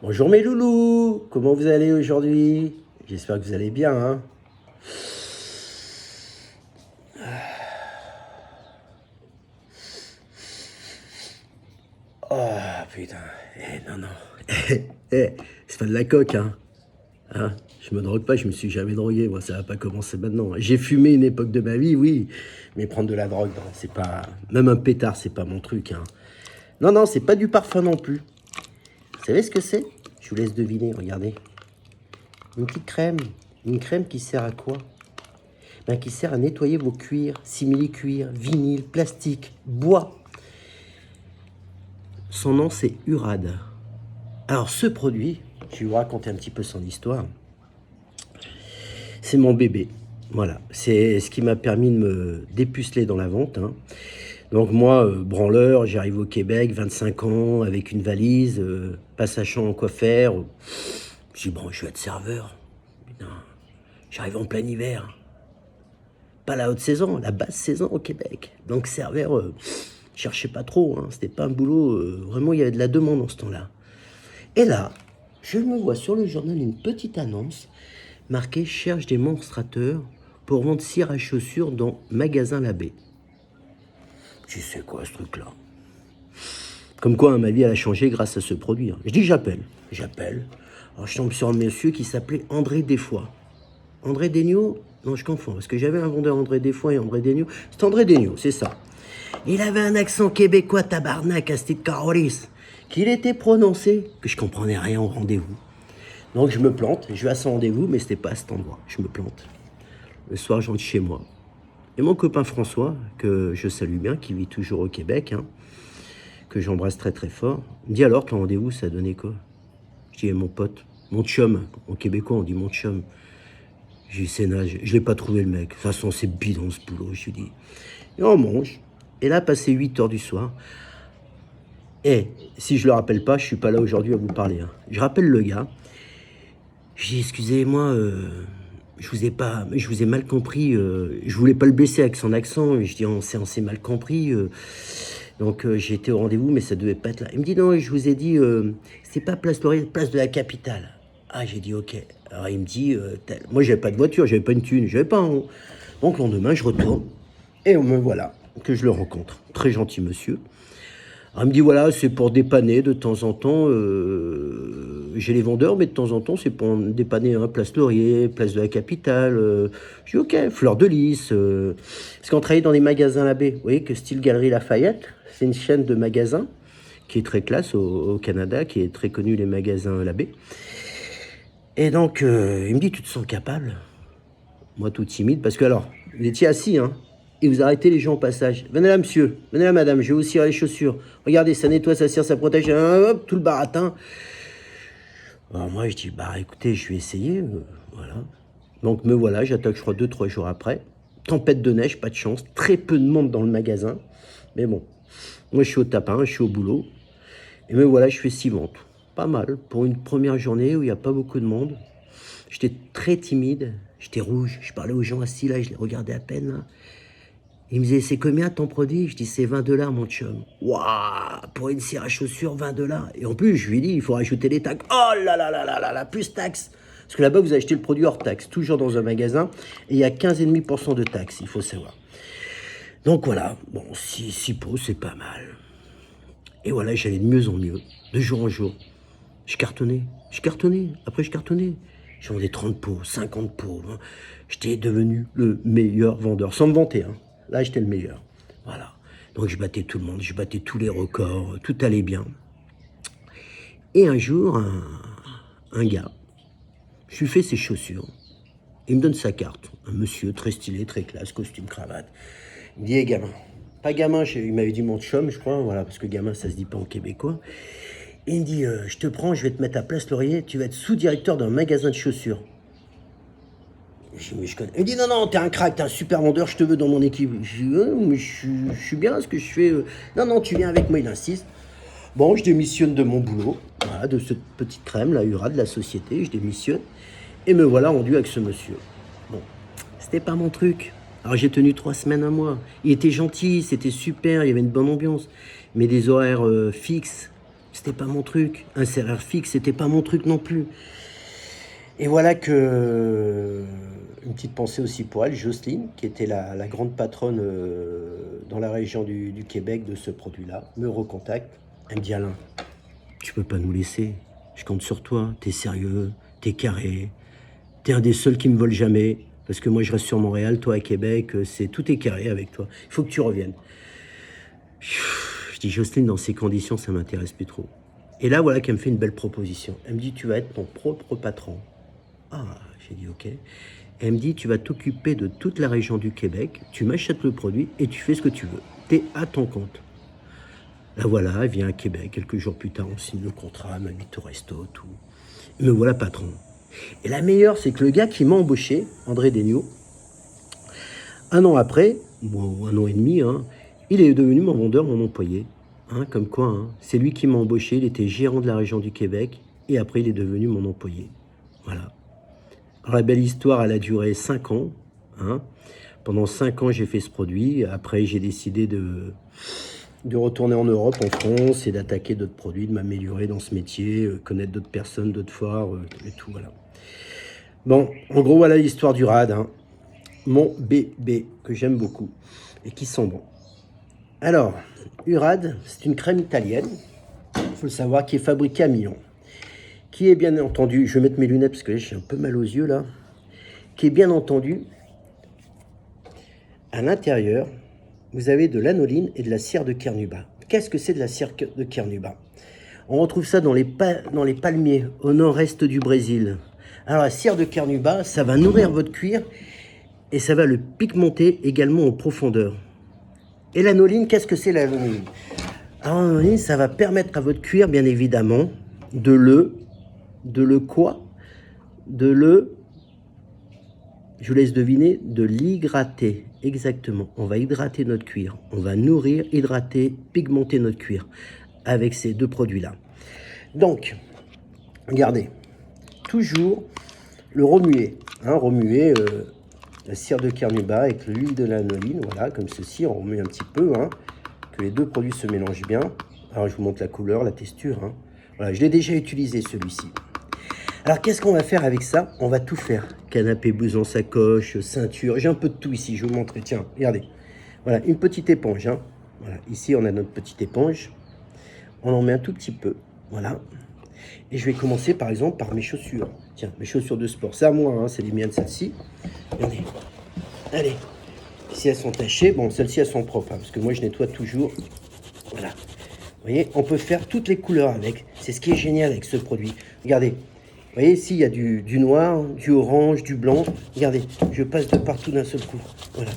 Bonjour mes loulous, comment vous allez aujourd'hui? J'espère que vous allez bien, hein? Oh putain, non, non. C'est pas de la coque, hein? Je me drogue pas, je me suis jamais drogué, moi ça va pas commencer maintenant. J'ai fumé une époque de ma vie, oui, mais prendre de la drogue, non, c'est pas... Même un pétard, c'est pas mon truc, hein. Non, non, c'est pas du parfum non plus. Vous savez ce que c'est? Je vous laisse deviner, regardez. Une petite crème. Une crème qui sert à quoi? Ben, qui sert à nettoyer vos cuirs, simili-cuir, vinyle, plastique, bois. Son nom, c'est Urad. Alors, ce produit, je vais vous raconter un petit peu son histoire. C'est mon bébé. Voilà, c'est ce qui m'a permis de me dépuceler dans la vente, hein. Donc moi, branleur, j'arrive au Québec, 25 ans, avec une valise, pas sachant quoi faire. Je dis, bon, je vais être serveur. Putain, j'arrive en plein hiver. Pas la haute saison, la basse saison au Québec. Donc serveur, cherchez pas trop, hein. C'était pas un boulot, vraiment il y avait de la demande en ce temps-là. Et là, je me vois sur le journal une petite annonce marquée cherche des monstrateurs pour vendre cire à chaussures dans magasin Labbé. Tu sais quoi ce truc-là? Comme quoi, hein, ma vie elle a changé grâce à ce produit, hein. Je dis j'appelle. Alors je tombe sur un monsieur qui s'appelait André Desfoy. André Desniaux? Non, je confonds, parce que j'avais un vendeur André Desfoy et André Desniaux. C'est André Desniaux, c'est ça. Il avait un accent québécois tabarnak à Steve Carolis, qu'il était prononcé, que je comprenais rien au rendez-vous. Donc je me plante, je vais à son rendez-vous, mais c'était pas à cet endroit. Je me plante. Le soir, j'entre chez moi. Et mon copain François, que je salue bien, qui vit toujours au Québec, hein, que j'embrasse très très fort, me dit alors que le rendez-vous, ça donnait quoi? Je dis, mon pote, mon chum, en québécois on dit mon chum. J'ai dit, c'est nage, je l'ai pas trouvé le mec. De toute façon, c'est bidon ce boulot, je lui dis. Et on mange. Et là, passé 8 heures du soir, et si je le rappelle pas, je suis pas là aujourd'hui à vous parler, hein. Je rappelle le gars. Je dis, excusez-moi, je vous ai mal compris. Je voulais pas le blesser avec son accent. Je dis, on s'est mal compris. Donc j'ai été au rendez-vous, mais ça devait pas être là. Il me dit, non, je vous ai dit, c'est pas Place Laurier, Place de la Capitale. Ah, j'ai dit, ok. Alors il me dit, moi j'avais pas de voiture, j'avais pas une thune, j'avais pas un... Donc le lendemain, je retourne, et me voilà, que je le rencontre. Très gentil monsieur. Alors, il me dit, voilà, c'est pour dépanner de temps en temps. J'ai les vendeurs, mais de temps en temps, c'est pour dépanner, hein, Place Laurier, Place de la Capitale. Je dis, ok, Fleur de Lys. Parce qu'on travaillait dans des magasins Labbé. Vous voyez que style Galerie Lafayette, c'est une chaîne de magasins qui est très classe au Canada, qui est très connue, les magasins Labbé. Et donc, il me dit, tu te sens capable? Moi, tout timide, parce que alors, vous étiez assis, hein, et vous arrêtez les gens au passage. Venez là, monsieur. Venez là, madame. Je vais vous cirer les chaussures. Regardez, ça nettoie, ça cire, ça protège. Hop, tout le baratin. Alors moi, je dis, bah écoutez, je vais essayer. Voilà. Donc me voilà, j'attaque, je crois, 2-3 jours après. Tempête de neige, pas de chance. Très peu de monde dans le magasin. Mais bon, moi, je suis au tapin, je suis au boulot. Et me voilà, je fais 6 ventes. Pas mal. Pour une première journée où il n'y a pas beaucoup de monde. J'étais très timide. J'étais rouge. Je parlais aux gens assis là, je les regardais à peine, là. Il me disait, c'est combien ton produit? Je dis, c'est 20 $, mon chum. Waouh, pour une cire à chaussures, 20 $. Et en plus, je lui dis, il faut rajouter les taxes. Oh là là là là là là, plus taxes. Parce que là-bas, vous achetez le produit hors taxe, toujours dans un magasin, et il y a 15,5% de taxes, il faut savoir. Donc voilà, bon, 6 pots, c'est pas mal. Et voilà, j'allais de mieux en mieux, de jour en jour. Je cartonnais, après je cartonnais. Je vendais 30 pots, 50 pots, hein. J'étais devenu le meilleur vendeur, sans me vanter, hein. Là, j'étais le meilleur. Voilà. Donc, je battais tout le monde, je battais tous les records, tout allait bien. Et un jour, un gars, je lui fais ses chaussures. Il me donne sa carte. Un monsieur très stylé, très classe, costume, cravate. Il me dit, hey, gamin. Pas gamin, il m'avait dit mon chum, je crois, voilà, parce que gamin, ça se dit pas en québécois. Et il me dit, je te prends, je vais te mettre à Place Laurier, tu vas être sous-directeur d'un magasin de chaussures. Je dis, mais je connais. Il me dit, non, non, t'es un crack, t'es un super vendeur, je te veux dans mon équipe. Je dis, mais je suis bien à ce que je fais. Non, non, tu viens avec moi, il insiste. Bon, je démissionne de mon boulot, voilà, de cette petite crème, la Hura de la société, je démissionne. Et me voilà rendu avec ce monsieur. Bon, c'était pas mon truc. Alors j'ai tenu 3 semaines, un mois. Il était gentil, c'était super, il y avait une bonne ambiance. Mais des horaires fixes, C'était pas mon truc. Un serrure fixe, c'était pas mon truc non plus. Et voilà que une petite pensée aussi pour elle, Jocelyne, qui était la grande patronne dans la région du Québec de ce produit-là, me recontacte. Elle me dit Alain, tu peux pas nous laisser. Je compte sur toi. T'es sérieux, t'es carré. T'es un des seuls qui me vole jamais. Parce que moi, je reste sur Montréal, toi à Québec, tout est carré avec toi. Il faut que tu reviennes. Je dis Jocelyne, dans ces conditions, ça m'intéresse plus trop. Et là, voilà qu'elle me fait une belle proposition. Elle me dit, tu vas être ton propre patron. Ah, j'ai dit ok. Elle me dit, tu vas t'occuper de toute la région du Québec, tu m'achètes le produit et tu fais ce que tu veux. T'es à ton compte. Là voilà, elle vient à Québec. Quelques jours plus tard, on signe le contrat, m'invite au resto, tout. Me voilà patron. Et la meilleure, c'est que le gars qui m'a embauché, André Desniaux, un an après, bon, un an et demi, hein, il est devenu mon vendeur, mon employé. Hein, comme quoi, hein, c'est lui qui m'a embauché, il était gérant de la région du Québec, et après il est devenu mon employé. Voilà. Alors la belle histoire, elle a duré 5 ans. Hein. Pendant 5 ans, j'ai fait ce produit. Après, j'ai décidé de retourner en Europe, en France, et d'attaquer d'autres produits, de m'améliorer dans ce métier, connaître d'autres personnes, d'autres foires, et tout, voilà. Bon, en gros, voilà l'histoire du RAD. Hein. Mon bébé, que j'aime beaucoup, et qui sent bon. Alors, Urad, c'est une crème italienne, il faut le savoir, qui est fabriquée à Milan. Qui est bien entendu, je vais mettre mes lunettes parce que j'ai un peu mal aux yeux là, qui est bien entendu, à l'intérieur, vous avez de l'anoline et de la cire de Carnauba. Qu'est-ce que c'est de la cire de Carnauba? On retrouve ça dans les palmiers, au nord-est du Brésil. Alors la cire de Carnauba, ça va nourrir votre cuir et ça va le pigmenter également en profondeur. Et l'anoline, qu'est-ce que c'est l'anoline? Alors l'anoline, ça va permettre à votre cuir, bien évidemment, de le quoi? Je vous laisse deviner, de l'hydrater. Exactement. On va hydrater notre cuir. On va nourrir, hydrater, pigmenter notre cuir avec ces deux produits-là. Donc, regardez, toujours le remuer. Hein, remuer la cire de Carnauba avec l'huile de l'anoline, voilà, comme ceci. On remue un petit peu, hein, que les deux produits se mélangent bien. Alors, je vous montre la couleur, la texture. Hein. Voilà, je l'ai déjà utilisé, celui-ci. Alors, qu'est-ce qu'on va faire avec ça? On va tout faire. Canapé, blouson, sacoche, ceinture. J'ai un peu de tout ici, je vais vous montrer. Tiens, regardez. Voilà, une petite éponge. Hein. Voilà, ici, on a notre petite éponge. On en met un tout petit peu. Voilà. Et je vais commencer, par exemple, par mes chaussures. Tiens, mes chaussures de sport. C'est à moi, hein, c'est les miennes, celles-ci. Regardez. Allez. Ici, elles sont tachées. Bon, celles-ci, elles sont propres, hein, parce que moi, je nettoie toujours. Voilà. Vous voyez, on peut faire toutes les couleurs avec. C'est ce qui est génial avec ce produit. Regardez. Vous voyez, ici, il y a du noir, du orange, du blanc. Regardez, je passe de partout d'un seul coup. Voilà.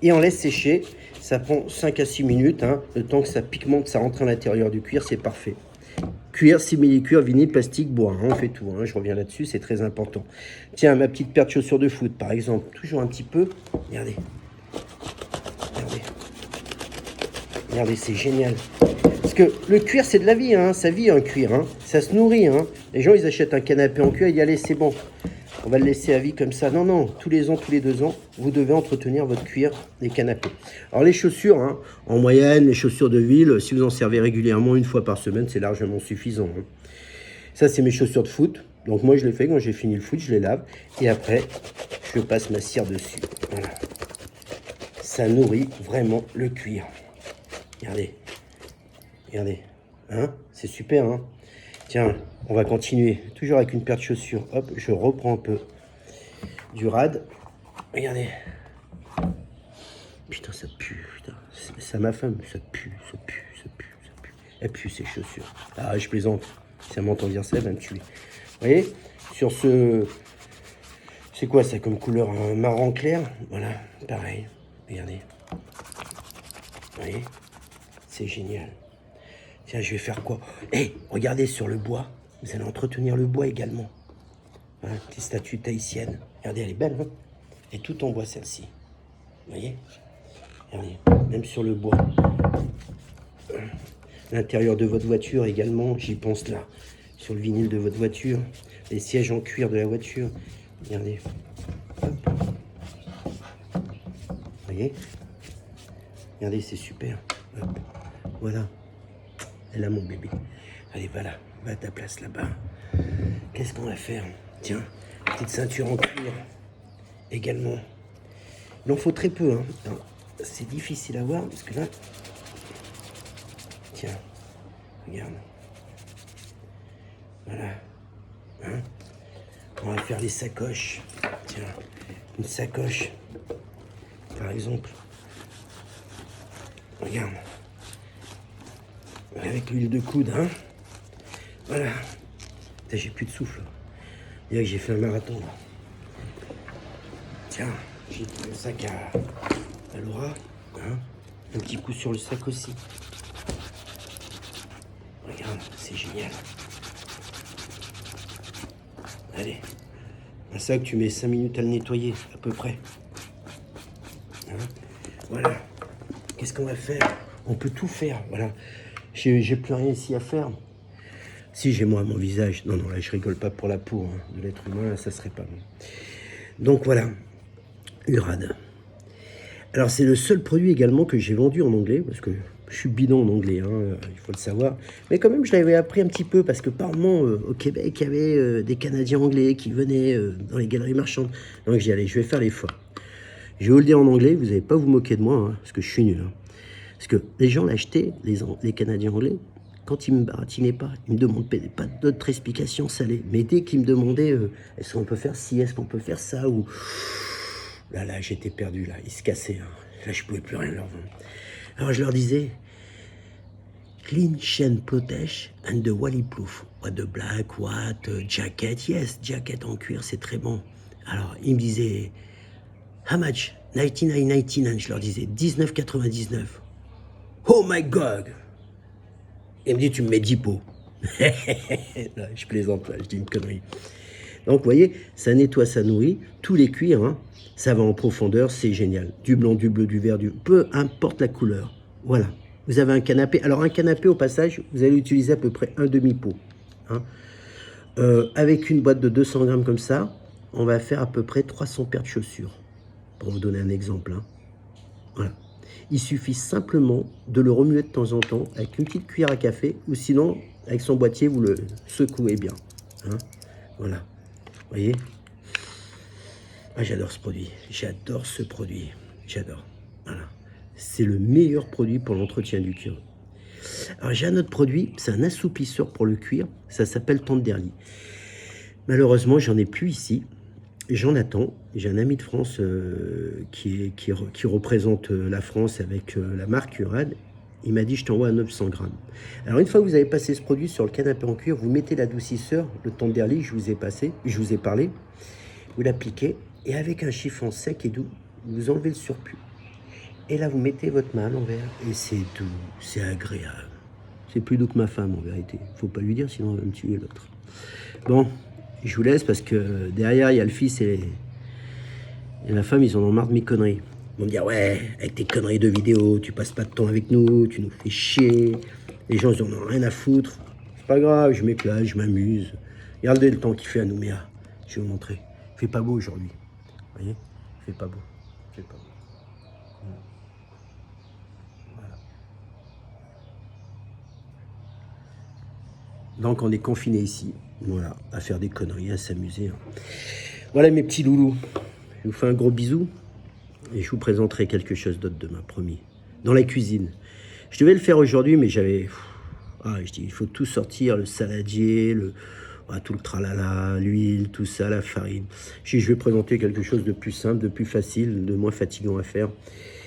Et on laisse sécher. Ça prend 5 à 6 minutes. Hein, le temps que ça pigmente, ça rentre à l'intérieur du cuir, c'est parfait. Cuir, simili-cuir, vinyle, plastique, bois. Hein, on fait tout. Hein, je reviens là-dessus, c'est très important. Tiens, ma petite paire de chaussures de foot, par exemple. Toujours un petit peu. Regardez. Regardez. Regardez, c'est génial. Parce que le cuir, c'est de la vie, hein. Ça vit un cuir, hein. Ça se nourrit. Hein. Les gens, ils achètent un canapé en cuir, ils disent allez, c'est bon. On va le laisser à vie comme ça. Non, non, tous les ans, tous les 2 ans, vous devez entretenir votre cuir des canapés. Alors les chaussures, hein, en moyenne, les chaussures de ville, si vous en servez régulièrement, 1 fois par semaine, c'est largement suffisant. Hein. Ça, c'est mes chaussures de foot. Donc moi, je les fais quand j'ai fini le foot, je les lave. Et après, je passe ma cire dessus. Voilà. Ça nourrit vraiment le cuir. Regardez. Regardez. Hein, c'est super, hein. Tiens, on va continuer. Toujours avec une paire de chaussures. Hop, je reprends un peu du rad. Regardez. Putain, ça pue. Putain. Ça m'affame. Ça pue, ça pue, ça pue, ça pue. Elle pue, ces chaussures. Ah, je plaisante. Si elle m'entend dire ça, elle va me tuer. Vous voyez, sur ce... C'est quoi ça comme couleur? Un marron clair. Voilà, pareil. Regardez. Vous voyez, c'est génial. Tiens, je vais faire quoi? Hé, regardez sur le bois. Vous allez entretenir le bois également. Hein, petite statue tahitienne. Regardez, elle est belle, hein? Et tout en bois, celle-ci. Vous voyez? Regardez, même sur le bois. L'intérieur de votre voiture également, j'y pense là. Sur le vinyle de votre voiture. Les sièges en cuir de la voiture. Regardez. Hop. Vous voyez? Regardez, c'est super. Hop. Voilà. Elle a mon bébé. Allez, va là, va à ta place là-bas. Qu'est-ce qu'on va faire? Tiens, petite ceinture en cuir également. Il en faut très peu, hein. C'est difficile à voir parce que là, tiens, regarde. Voilà. Hein, on va faire les sacoches. Tiens, une sacoche, par exemple. Regarde. Avec l'huile de coude, hein. Voilà. J'ai plus de souffle. Il y a que j'ai fait un marathon. Là. Tiens, j'ai pris le sac à Laura. Hein. Un petit coup sur le sac aussi. Regarde, c'est génial. Allez. Un sac, tu mets 5 minutes à le nettoyer, à peu près. Hein. Voilà. Qu'est-ce qu'on va faire? On peut tout faire, voilà. J'ai plus rien ici à faire. Si, j'ai moi mon visage. Non, non, là, je rigole pas pour la peau hein, de l'être humain, là, ça serait pas bon. Donc voilà, Urad. Alors c'est le seul produit également que j'ai vendu en anglais, parce que je suis bidon en anglais, hein, il faut le savoir. Mais quand même, je l'avais appris un petit peu, parce que par moment, au Québec, il y avait des Canadiens anglais qui venaient dans les galeries marchandes. Donc j'ai dit, allez, je vais faire l'effort. Je vais vous le dire en anglais, vous n'allez pas vous moquer de moi, hein, parce que je suis nul. Hein. Parce que les gens l'achetaient, les Canadiens anglais, quand ils me baratinaient pas, ils me demandaient pas d'autres explications salées. Mais dès qu'ils me demandaient, est-ce qu'on peut faire ci, est-ce qu'on peut faire ça, ou... Là, j'étais perdu, là, ils se cassaient. Hein. Là, je pouvais plus rien leur vendre. Alors, je leur disais, clean chain protège and the wally proof. What the black, what, jacket, yes, jacket en cuir, c'est très bon. Alors, ils me disaient, how much? 99,99. Je leur disais, 19,99. Oh my God! Il me dit, tu me mets 10 pots. Là, je plaisante, là, je dis une connerie. Donc, vous voyez, ça nettoie, ça nourrit. Tous les cuirs, hein, ça va en profondeur, c'est génial. Du blanc, du bleu, du vert, peu importe la couleur. Voilà. Vous avez un canapé. Alors, un canapé, au passage, vous allez utiliser à peu près un demi-pot. Hein. Avec une boîte de 200 grammes comme ça, on va faire à peu près 300 paires de chaussures. Pour vous donner un exemple. Hein. Voilà. Il suffit simplement de le remuer de temps en temps avec une petite cuillère à café ou sinon, avec son boîtier, vous le secouez bien. Hein. Voilà. Vous voyez? Ah, j'adore ce produit. J'adore ce produit. J'adore. Voilà. C'est le meilleur produit pour l'entretien du cuir. Alors, j'ai un autre produit. C'est un assoupisseur pour le cuir. Ça s'appelle Tenderly. Malheureusement, j'en ai plus ici. J'en attends. J'ai un ami de France qui représente la France avec la marque Urad. Il m'a dit, je t'envoie à 900 grammes. Alors, une fois que vous avez passé ce produit sur le canapé en cuir, vous mettez l'adoucisseur, le Tenderly, je vous ai parlé. Vous l'appliquez et avec un chiffon sec et doux, vous enlevez le surplus. Et là, vous mettez votre main à l'envers et c'est doux, c'est agréable. C'est plus doux que ma femme, en vérité. Faut pas lui dire, sinon on va me tuer l'autre. Bon, je vous laisse parce que derrière, il y a le fils et la femme, ils en ont marre de mes conneries. Ils vont me dire, ouais, avec tes conneries de vidéo, tu passes pas de temps avec nous, tu nous fais chier. Les gens, ils en ont rien à foutre. C'est pas grave, je m'éclate, je m'amuse. Regardez le temps qu'il fait à Nouméa. Je vais vous montrer. Il fait pas beau aujourd'hui. Vous voyez? Il fait pas beau. Il fait pas beau. Voilà. Donc on est confiné ici. Voilà, à faire des conneries, à s'amuser. Hein. Voilà mes petits loulous. Je vous fais un gros bisou. Et je vous présenterai quelque chose d'autre demain, promis. Dans la cuisine. Je devais le faire aujourd'hui, mais j'avais... Ah, je dis, il faut tout sortir, le saladier, tout le tralala, l'huile, tout ça, la farine. Je vais présenter quelque chose de plus simple, de plus facile, de moins fatigant à faire.